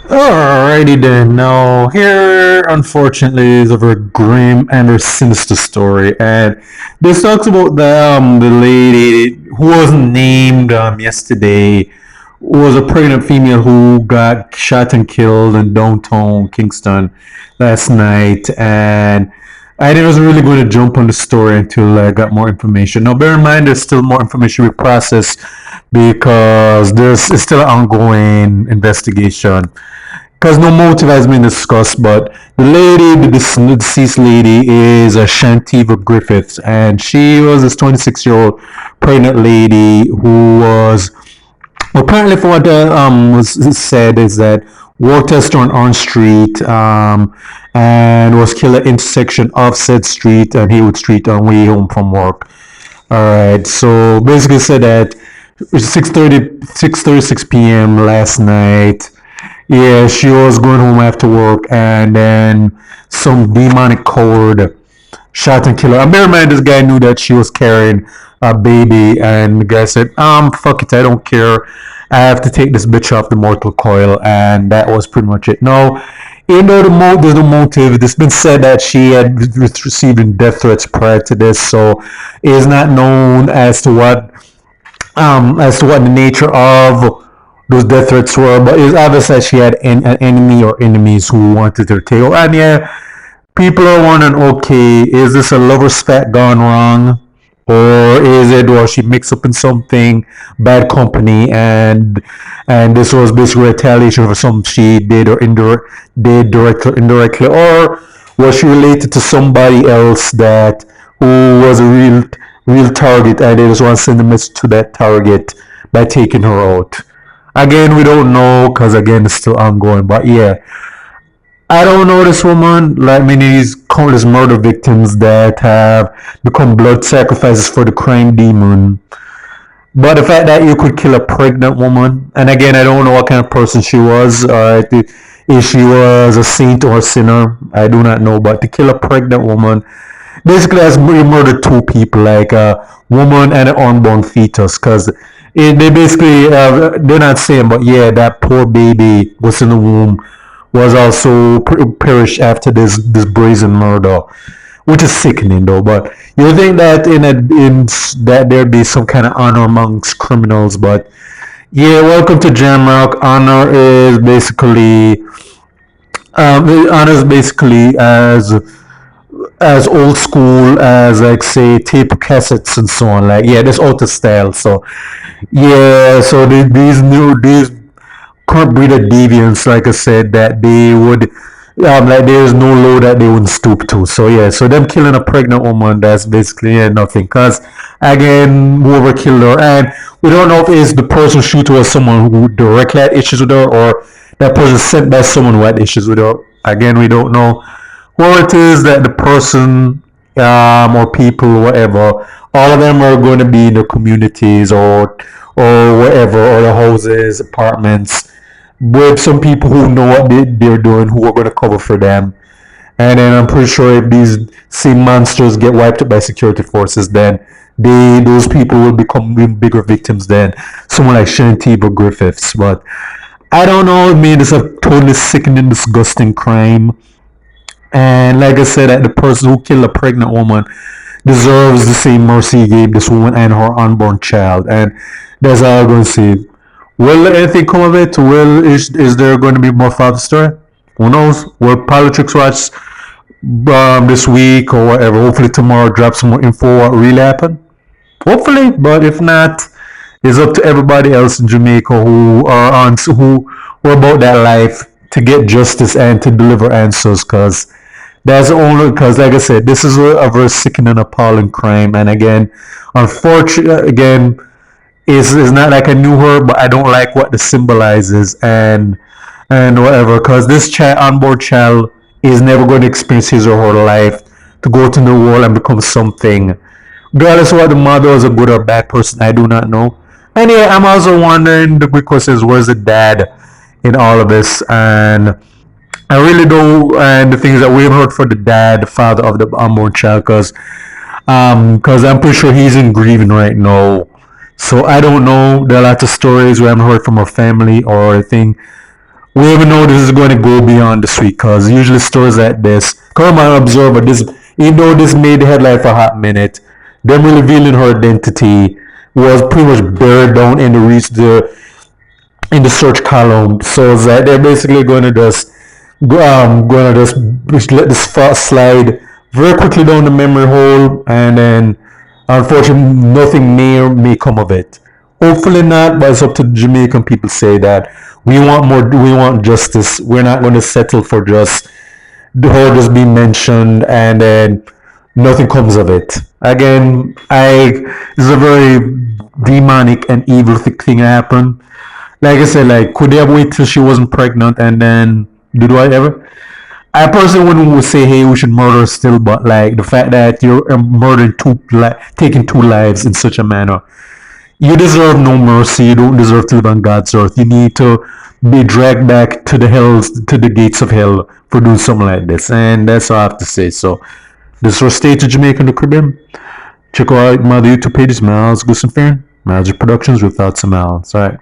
Alrighty then. Now, here, unfortunately, is a very grim and very sinister story, and this talks about the lady who was named yesterday, was a pregnant female who got shot and killed in downtown Kingston last night, and I wasn't really going to jump on the story until I got more information. Now, bear in mind, there's still more information we process because there's it's still an ongoing investigation because no motive has been discussed. But the deceased lady, is a Shantiva Griffiths, and she was this 26-year-old pregnant lady who was apparently, for what was said, is that worked at on Orange Street, and was killed at intersection of said street and Haywood Street on way home from work. All right, so basically said that 6:36 p.m. last night. Yeah, she was going home after work, and then some demonic code shot and killed her. And bear in mind, this guy knew that she was carrying a baby, and the guy said, fuck it, I don't care. I have to take this bitch off the mortal coil," and that was pretty much it. No, even though there's no motive, it's been said that she had received death threats prior to this, so it is not known as to what the nature of those death threats were, but it's obvious that she had an enemy or enemies who wanted her tail. And yeah, people are wondering, okay, is this a lover's spat gone wrong? Or is it, or she mixed up in something, bad company, and this was basically retaliation for something she did or did directly or indirectly, or was she related to somebody else that who was a real target, and they just want to send a message to that target by taking her out? Again, we don't know because again it's still ongoing. But yeah, I don't know this woman like many of these countless murder victims that have become blood sacrifices for the crime demon. But the fact that you could kill a pregnant woman, and again, I don't know what kind of person she was, if she was a saint or a sinner, I do not know. But to kill a pregnant woman, basically, as you murdered two people, like a woman and an unborn fetus, because they basically they're not saying, but yeah, that poor baby was in the womb was also perished after this brazen murder, which is sickening though. But you think that in that there'd be some kind of honor amongst criminals, but yeah, welcome to Jamrock. Honor is basically as old school as, like, say, tape cassettes and so on. Like, yeah, this auto style. So yeah, so these current breed of deviants, like I said, that they would, like, there's no law that they wouldn't stoop to. So yeah, so them killing a pregnant woman, that's basically, yeah, nothing. Cause again, whoever killed her, and we don't know if it's the person shooter was someone who directly had issues with her, or that person sent by someone who had issues with her. Again, we don't know. Whoever it is that the person, or people, whatever, all of them are going to be in the communities or wherever, or the houses, apartments, with some people who know what they're doing, who are going to cover for them. And then I'm pretty sure if these same monsters get wiped out by security forces, then those people will become even bigger victims than someone like Shantiva Griffiths. But I don't know. I mean, it's a totally sickening, disgusting crime. And like I said, that the person who killed a pregnant woman deserves the same mercy he gave this woman and her unborn child. And that's all I'm going to say. Will anything come of it? Is there going to be more father story? Who knows? Will Politics Watch this week or whatever, hopefully tomorrow, drop some more info what really happened? Hopefully, but if not, it's up to everybody else in Jamaica who are about that life to get justice and to deliver answers, because that's only because, like I said, this is a very sickening, appalling crime. And again, unfortunately, again, it's not like I knew her, but I don't like what this symbolizes and whatever. Because this child, unborn child, is never going to experience his or her life to go to the world and become something. Regardless of what the mother was, a good or bad person, I do not know. Anyway, I'm also wondering, the big question is, where's the dad in all of this? And I really don't, and the things that we have heard for the dad, the father of the unborn child, because I'm pretty sure he's in grieving right now. So I don't know. There are lots of stories we haven't heard from her family or anything. we even know this is going to go beyond this week because usually stories like this, come on, Observer, this, even though this made the headline for a hot minute, them revealing her identity was pretty much buried down in in the search column. So that they're basically going to just let this slide very quickly down the memory hole, and then unfortunately nothing may come of it. Hopefully not, but it's up to the Jamaican people say that we want more, we want justice. We're not going to settle for just her just being mentioned and then nothing comes of it. Again, it's a very demonic and evil thing happen. Like I said, like could they have waited till she wasn't pregnant and then do whatever? I personally wouldn't say, hey, we should murder her still, but like the fact that you're murdering taking two lives in such a manner, you deserve no mercy. You don't deserve to live on God's earth. You need to be dragged back to to the gates of hell for doing something like this. And that's all I have to say. So, this is our State of Jamaica in the Caribbean. Check out my other YouTube pages, Miles Goosen Fair, Magic Productions with Thoughts and Miles. All right.